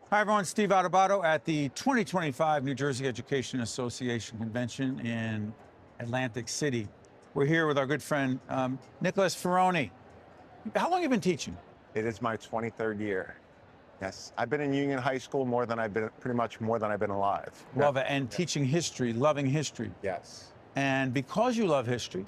Hi, everyone. Steve Adubato at the 2025 New Jersey Education Association Convention in Atlantic City. We're here with our good friend, Nicholas Ferroni. How long have you been teaching? It is my 23rd year. Yes, I've been in Union High School pretty much more than I've been alive. Love it. And teaching history, loving history. Yes. And because you love history,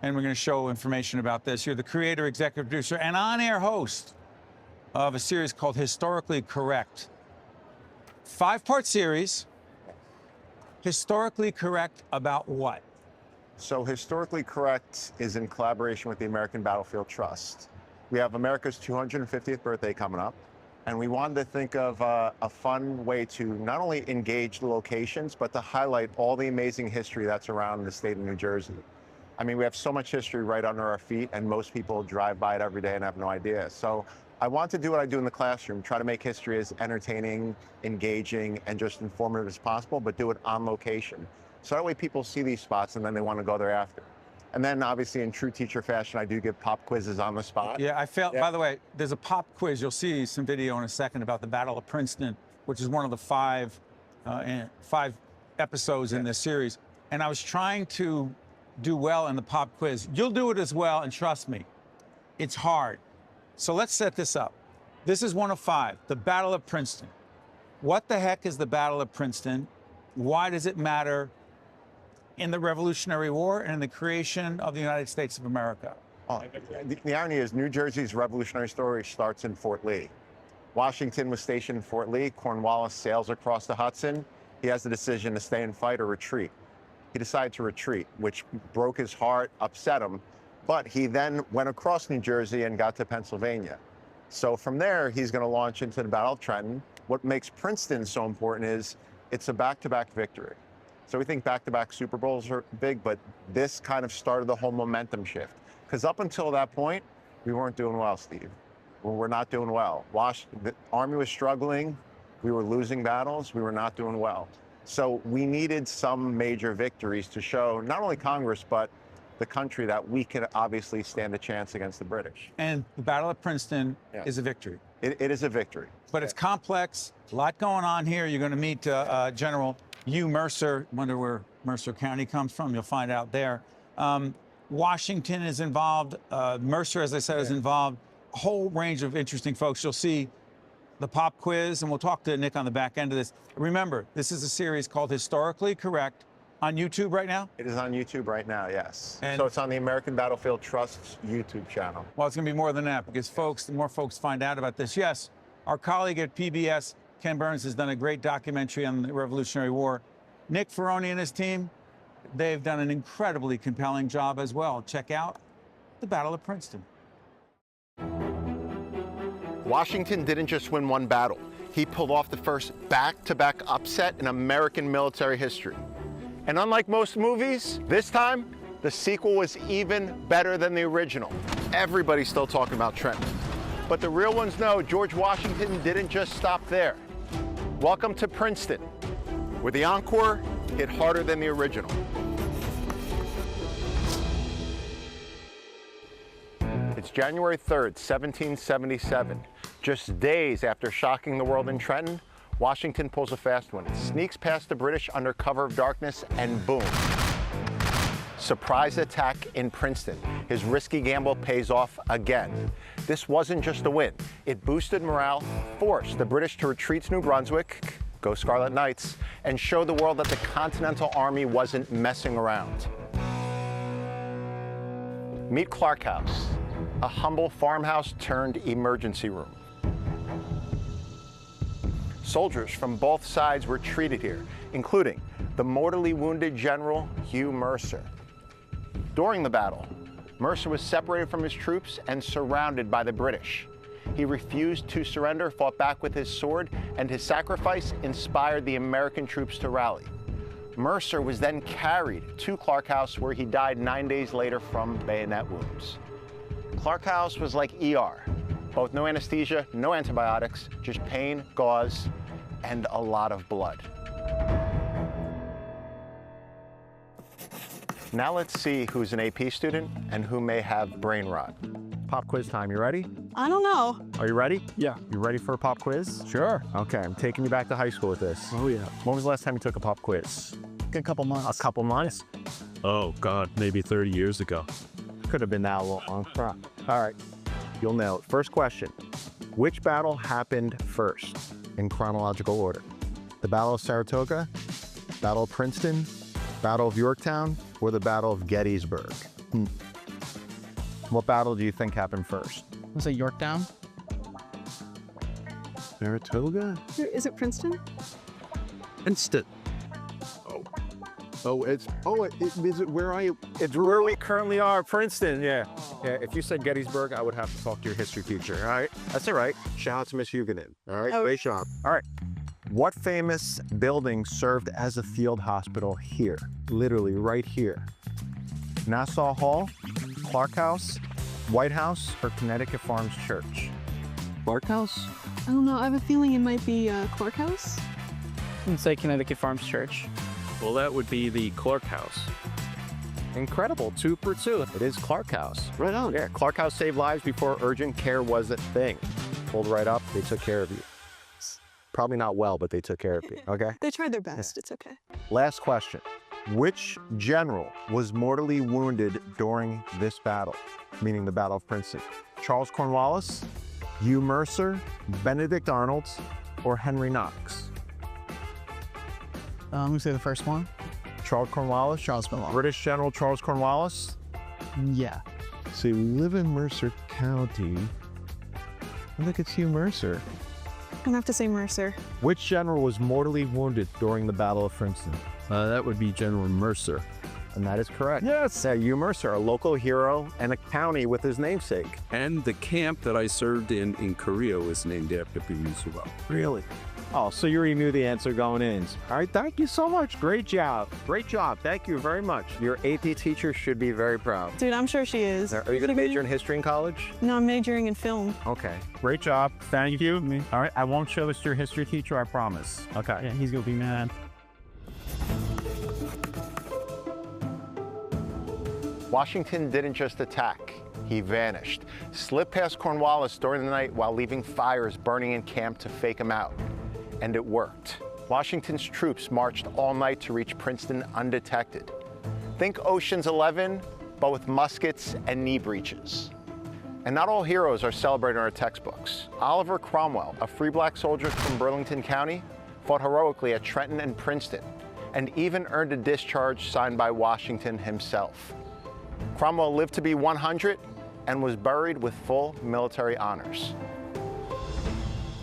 and we're going to show information about this, you're the creator, executive producer, and on-air host of a series called Historically Correct. 5-part series. Historically correct about what? So Historically Correct is in collaboration with the American Battlefield Trust. We have America's 250th birthday coming up, and we wanted to think of a fun way to not only engage the locations, but to highlight all the amazing history that's around the state of New Jersey. I mean, we have so much history right under our feet, and most people drive by it every day and have no idea. So I want to do what I do in the classroom, try to make history as entertaining, engaging, and just informative as possible, but do it on location. So that way people see these spots and then they want to go there after. And then obviously in true teacher fashion, I do give pop quizzes on the spot. Yeah, by the way, there's a pop quiz. You'll see some video in a second about the Battle of Princeton, which is one of the five episodes in this series. And I was trying to do well in the pop quiz. You'll do it as well, and trust me, it's hard. So let's set this up. This is one of 5, the Battle of Princeton. What the heck is the Battle of Princeton? Why does it matter in the Revolutionary War and in the creation of the United States of America? Oh, the irony is New Jersey's revolutionary story starts in Fort Lee. Washington was stationed in Fort Lee. Cornwallis sails across the Hudson. He has the decision to stay and fight or retreat. He decided to retreat, which broke his heart, upset him. But he then went across New Jersey and got to Pennsylvania. So from there, he's going to launch into the Battle of Trenton. What makes Princeton so important is it's a back-to-back victory. So we think back-to-back Super Bowls are big, but this kind of started the whole momentum shift. Because up until that point, we weren't doing well, Steve. We're not doing well. The Army was struggling. We were losing battles. We were not doing well. So we needed some major victories to show not only Congress, but the country that we can obviously stand a chance against the British. And the Battle of Princeton is a victory. It is a victory. But it's complex, a lot going on here. You're going to meet General Hugh Mercer. Wonder where Mercer County comes from. You'll find out there. Washington is involved. Mercer, as I said, is involved. A whole range of interesting folks. You'll see the pop quiz, and we'll talk to Nick on the back end of this. Remember, this is a series called Historically Correct on YouTube right now? It is on YouTube right now, yes. And so it's on the American Battlefield Trust's YouTube channel. Well, it's going to be more than that because the more folks find out about this. Yes, our colleague at PBS, Ken Burns, has done a great documentary on the Revolutionary War. Nick Ferroni and his team, they've done an incredibly compelling job as well. Check out the Battle of Princeton. Washington didn't just win one battle. He pulled off the first back-to-back upset in American military history. And unlike most movies, this time, the sequel was even better than the original. Everybody's still talking about Trenton. But the real ones know George Washington didn't just stop there. Welcome to Princeton, where the encore hit harder than the original. It's January 3rd, 1777. Just days after shocking the world in Trenton, Washington pulls a fast one, sneaks past the British under cover of darkness, and boom. Surprise attack in Princeton. His risky gamble pays off again. This wasn't just a win. It boosted morale, forced the British to retreat to New Brunswick, go Scarlet Knights, and show the world that the Continental Army wasn't messing around. Meet Clark House, a humble farmhouse turned emergency room. Soldiers from both sides were treated here, including the mortally wounded General Hugh Mercer. During the battle, Mercer was separated from his troops and surrounded by the British. He refused to surrender, fought back with his sword, and his sacrifice inspired the American troops to rally. Mercer was then carried to Clark House, where he died 9 days later from bayonet wounds. Clark House was like ER. Both no anesthesia, no antibiotics, just pain, gauze, and a lot of blood. Now let's see who's an AP student and who may have brain rot. Pop quiz time. You ready? I don't know. Are you ready? Yeah. You ready for a pop quiz? Sure. Okay, I'm taking you back to high school with this. Oh, yeah. When was the last time you took a pop quiz? A couple months. A couple months? Oh, God, maybe 30 years ago. Could have been that long. All right, you'll nail it. First question. Which battle happened first in chronological order? The Battle of Saratoga, Battle of Princeton, Battle of Yorktown, or the Battle of Gettysburg? What battle do you think happened first? Was it Yorktown? Saratoga? Is it Princeton? Instant. Is it where It's where we currently are, Princeton, yeah. Yeah, if you said Gettysburg, I would have to talk to your history teacher, all right? That's all right. Shout out to Miss Huguenin, all right? Oh. Great job. All right. What famous building served as a field hospital here? Literally right here. Nassau Hall, Clark House, White House, or Connecticut Farms Church? Clark House? I don't know. I have a feeling it might be Clark House. I'd say Connecticut Farms Church. Well, that would be the Clark House. Incredible, 2 for 2. It is Clark House. Right on. Yeah, Clark House saved lives before urgent care was a thing. Pulled right up, they took care of you. Probably not well, but they took care of you, okay? They tried their best. It's okay. Last question. Which general was mortally wounded during this battle, meaning the Battle of Princeton? Charles Cornwallis, Hugh Mercer, Benedict Arnold, or Henry Knox? I'm gonna say the first one. Charles Cornwallis? Charles Cornwallis. British General Charles Cornwallis? Yeah. See, we live in Mercer County. I think it's Hugh Mercer. I'm gonna have to say Mercer. Which general was mortally wounded during the Battle of Princeton? That would be General Mercer. And that is correct. Yes. Hugh Mercer, a local hero and a county with his namesake. And the camp that I served in Korea was named after him as well. Really? Oh, so you already knew the answer going in. All right, thank you so much. Great job. Great job. Thank you very much. Your AP teacher should be very proud. Dude, I'm sure she is. Are you going to major in history in college? No, I'm majoring in film. Okay. Great job. Thank you. All right, I won't show this to your history teacher, I promise. Okay. Yeah, he's gonna be mad. Washington didn't just attack, he vanished. Slipped past Cornwallis during the night while leaving fires burning in camp to fake him out. And it worked. Washington's troops marched all night to reach Princeton undetected. Think Ocean's 11, but with muskets and knee breeches. And not all heroes are celebrated in our textbooks. Oliver Cromwell, a free black soldier from Burlington County, fought heroically at Trenton and Princeton, and even earned a discharge signed by Washington himself. Cromwell lived to be 100 and was buried with full military honors.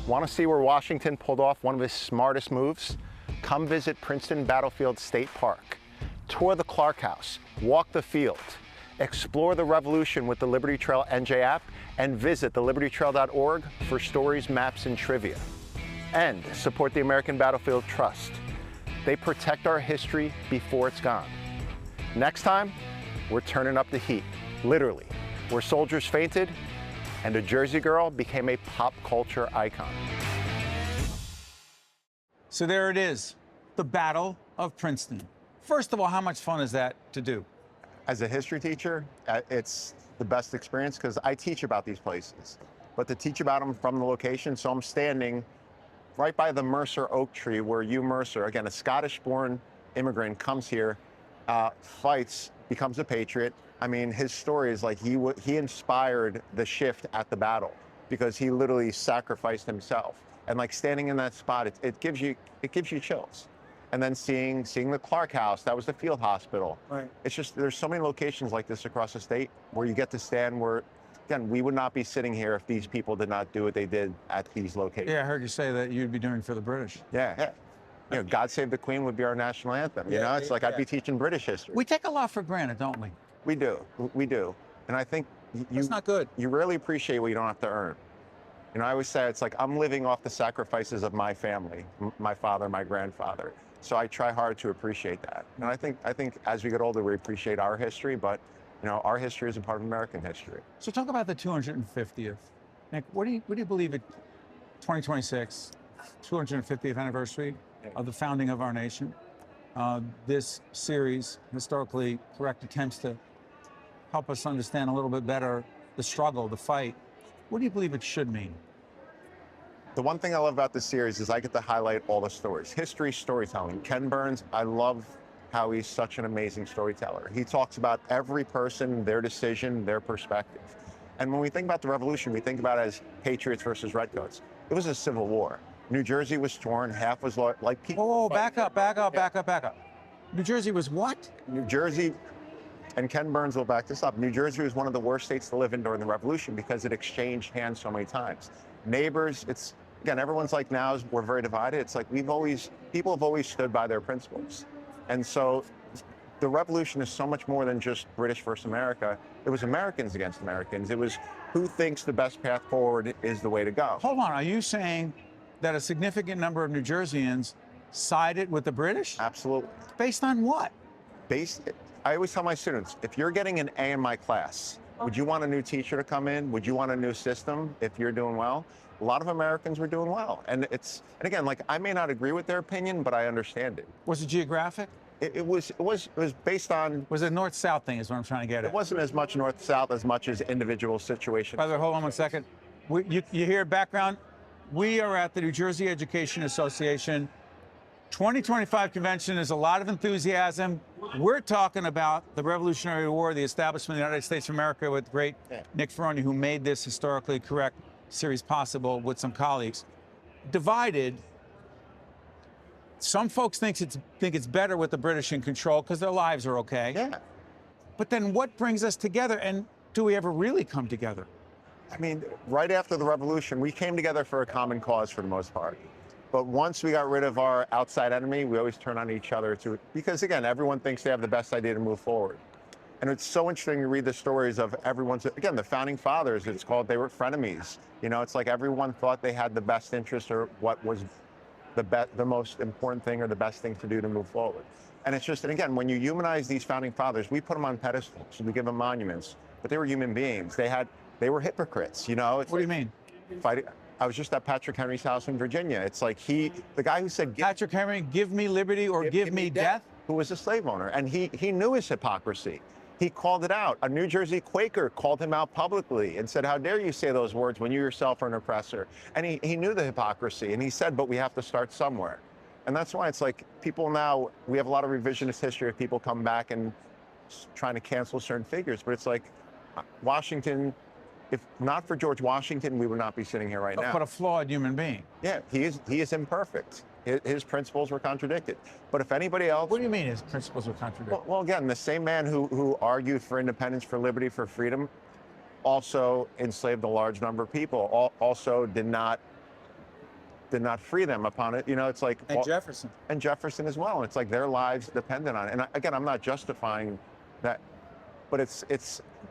Want to see where Washington pulled off one of his smartest moves? Come visit Princeton Battlefield State Park. Tour the Clark House, walk the field, explore the Revolution with the Liberty Trail NJ app, and visit thelibertytrail.org for stories, maps, and trivia. And support the American Battlefield Trust. They protect our history before it's gone. Next time, we're turning up the heat, literally, where soldiers fainted and a Jersey girl became a pop culture icon. So there it is, the Battle of Princeton. First of all, how much fun is that to do? As a history teacher, it's the best experience because I teach about these places, but to teach about them from the location, so I'm standing right by the Mercer oak tree where Hugh Mercer, again, a Scottish-born immigrant, comes here, fights, becomes a patriot. I mean, his story is like he inspired the shift at the battle because he literally sacrificed himself. And like standing in that spot, it gives you chills. And then seeing the Clark House, that was the field hospital. Right. It's just, there's so many locations like this across the state where you get to stand where, again, we would not be sitting here if these people did not do what they did at these locations. Yeah, I heard you say that you'd be doing for the British. Yeah. You know, God Save the Queen would be our national anthem. You know, it's like I'd be teaching British history. We take a lot for granted, don't we? We do. And I think That's not good. you really appreciate what you don't have to earn. You know, I always say it's like I'm living off the sacrifices of my family, my father, my grandfather. So I try hard to appreciate that. And I think as we get older, we appreciate our history, but you know, our history is a part of American history. So talk about the 250th. Nick, what do you believe at 2026, 250th anniversary of the founding of our nation? This series, historically correct attempts to help us understand a little bit better the struggle, the fight, what do you believe it should mean? The one thing I love about this series is I get to highlight all the stories. History, storytelling. Ken Burns, I love how he's such an amazing storyteller. He talks about every person, their decision, their perspective. And when we think about the revolution, we think about it as patriots versus redcoats. It was a civil war. New Jersey was torn, half was like people. Oh, back up. New Jersey was what? New Jersey, and Ken Burns will back this up, New Jersey was one of the worst states to live in during the revolution because it exchanged hands so many times. Neighbors, it's, again, everyone's like now, we're very divided. It's like people have always stood by their principles. And so the revolution is so much more than just British versus America. It was Americans against Americans. It was who thinks the best path forward is the way to go. Hold on, are you saying that a significant number of New Jerseyans sided with the British? Absolutely. Based on what? I always tell my students, if you're getting an A in my class, would you want a new teacher to come in? Would you want a new system if you're doing well? A lot of Americans were doing well. And again, like, I may not agree with their opinion, but I understand it. Was it geographic? It was based on. Was it north-south thing is what I'm trying to get at? It wasn't as much north-south as much as individual situations. By the way, hold on one second. You hear background? We are at the New Jersey Education Association 2025 convention. There's a lot of enthusiasm. We're talking about the Revolutionary War, the establishment of the United States of America with the great Nick Ferroni, who made this historically correct series possible with some colleagues. Divided. Some folks think it's better with the British in control because their lives are okay. Yeah. But then what brings us together, and do we ever really come together? I mean, right after the revolution, we came together for a common cause for the most part. But once we got rid of our outside enemy, we always turn on each other because again, everyone thinks they have the best idea to move forward. And it's so interesting to read the stories of again, the founding fathers, it's called, they were frenemies. You know, it's like everyone thought they had the best interest or what was the most important thing or the best thing to do to move forward. And it's just, and again, when you humanize these founding fathers, we put them on pedestals, we give them monuments, but they were human beings. They were hypocrites, you know? What do you mean? I was just at Patrick Henry's house in Virginia. It's like the guy who said, Patrick Henry, give me liberty or give me death, who was a slave owner. And he knew his hypocrisy. He called it out. A New Jersey Quaker called him out publicly and said, how dare you say those words when you yourself are an oppressor? And he knew the hypocrisy. And he said, but we have to start somewhere. And that's why it's like people now, we have a lot of revisionist history of people come back and trying to cancel certain figures. But it's like Washington, if not for George Washington, we would not be sitting here right now. But a flawed human being. Yeah, he is imperfect. His principles were contradicted. But if anybody else... What do you mean his principles were contradicted? Well, again, the same man who argued for independence, for liberty, for freedom, also enslaved a large number of people, also did not free them upon it. You know, it's like... And Jefferson. And Jefferson as well. It's like their lives depended on it. And again, I'm not justifying that, but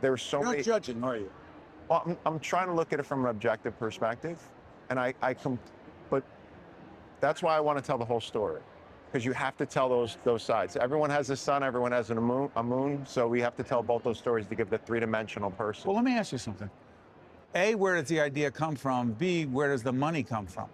there's so many... You're not judging, are you? Well, I'm trying to look at it from an objective perspective, and but that's why I want to tell the whole story, because you have to tell those sides. Everyone has a sun, everyone has a moon, so we have to tell both those stories to give the three-dimensional person. Well, let me ask you something. A, where does the idea come from? B, where does the money come from?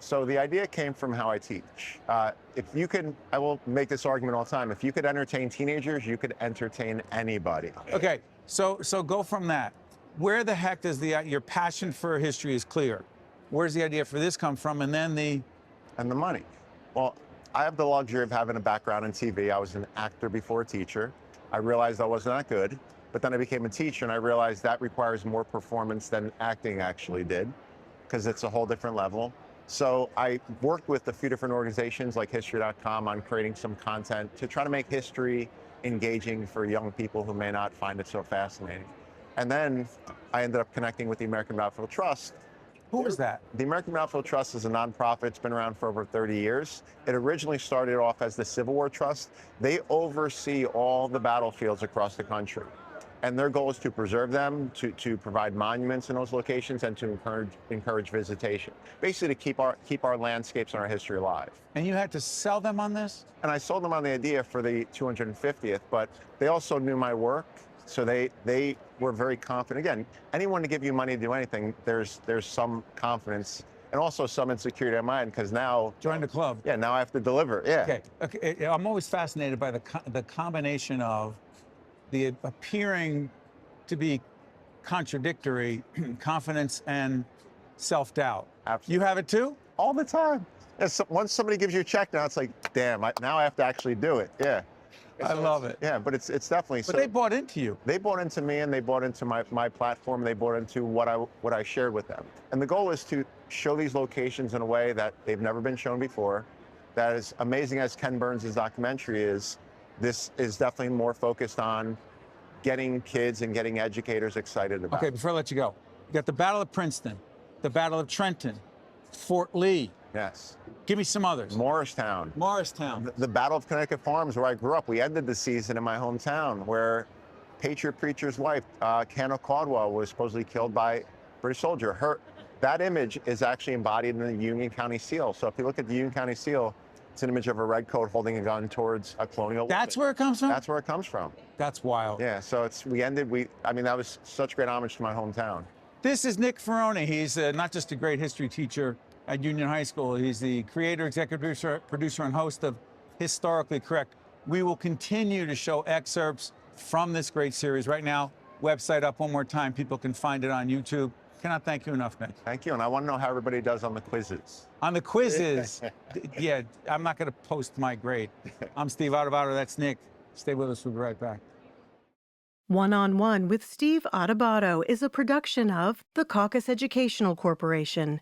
So the idea came from how I teach. I will make this argument all the time. If you could entertain teenagers, you could entertain anybody. Okay, so go from that. Where the heck does your passion for history is clear? Where's the idea for this come from? And then the money. Well, I have the luxury of having a background in TV. I was an actor before a teacher. I realized I wasn't that good, but then I became a teacher and I realized that requires more performance than acting actually did, because it's a whole different level. So I worked with a few different organizations like History.com on creating some content to try to make history engaging for young people who may not find it so fascinating. And then I ended up connecting with the American Battlefield Trust. Who is that? The American Battlefield Trust is a nonprofit. It's been around for over 30 years. It originally started off as the Civil War Trust. They oversee all the battlefields across the country. And their goal is to preserve them, to provide monuments in those locations, and to encourage visitation. Basically to keep our landscapes and our history alive. And you had to sell them on this? And I sold them on the idea for the 250th, but they also knew my work. So they were very confident. Again, anyone to give you money to do anything, there's some confidence and also some insecurity on mine, because now... Join the club. Yeah, now I have to deliver, yeah. Okay. I'm always fascinated by the combination of the appearing to be contradictory, confidence and self-doubt. Absolutely. You have it too? All the time. And so, once somebody gives you a check, now it's like, damn, now I have to actually do it. Yeah. I love it. Yeah, but it's definitely. But they bought into you. They bought into me, and they bought into my platform. And they bought into what I shared with them. And the goal is to show these locations in a way that they've never been shown before. That is amazing as Ken Burns' documentary is. This is definitely more focused on getting kids and getting educators excited about. Okay, before I let you go, you got the Battle of Princeton, the Battle of Trenton, Fort Lee. Yes. Give me some others. Morristown. Morristown. The Battle of Connecticut Farms, where I grew up. We ended the season in my hometown, where Patriot Preacher's wife, Canna Caldwell, was supposedly killed by a British soldier. That image is actually embodied in the Union County Seal. So if you look at the Union County Seal, it's an image of a redcoat holding a gun towards a colonial woman. That's where it comes from? That's where it comes from. That's wild. Yeah, so I mean, that was such great homage to my hometown. This is Nick Ferroni. He's not just a great history teacher at Union High School. He's the creator, executive producer, and host of Historically Correct. We will continue to show excerpts from this great series. Right now, website up one more time. People can find it on YouTube. Cannot thank you enough, Nick. Thank you, and I want to know how everybody does on the quizzes. On the quizzes, yeah, I'm not going to post my grade. I'm Steve Adubato. That's Nick. Stay with us. We'll be right back. One-on-One with Steve Adubato is a production of the Caucus Educational Corporation.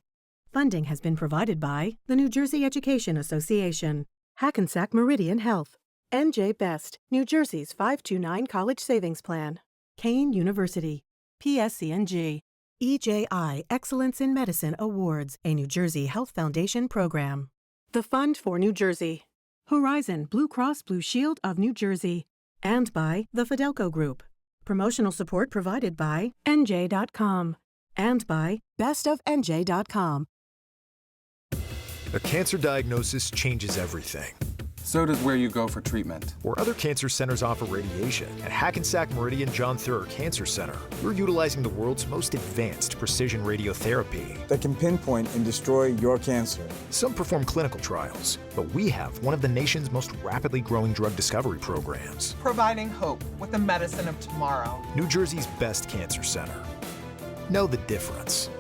Funding has been provided by the New Jersey Education Association, Hackensack Meridian Health, NJ Best, New Jersey's 529 College Savings Plan, Kane University, PSCNG, EJI Excellence in Medicine Awards, a New Jersey Health Foundation program. The Fund for New Jersey, Horizon Blue Cross Blue Shield of New Jersey, and by the Fidelco Group. Promotional support provided by NJ.com and by bestofNJ.com. A cancer diagnosis changes everything. So does where you go for treatment. Where other cancer centers offer radiation, at Hackensack Meridian John Theurer Cancer Center, we're utilizing the world's most advanced precision radiotherapy that can pinpoint and destroy your cancer. Some perform clinical trials, but we have one of the nation's most rapidly growing drug discovery programs. Providing hope with the medicine of tomorrow. New Jersey's best cancer center. Know the difference.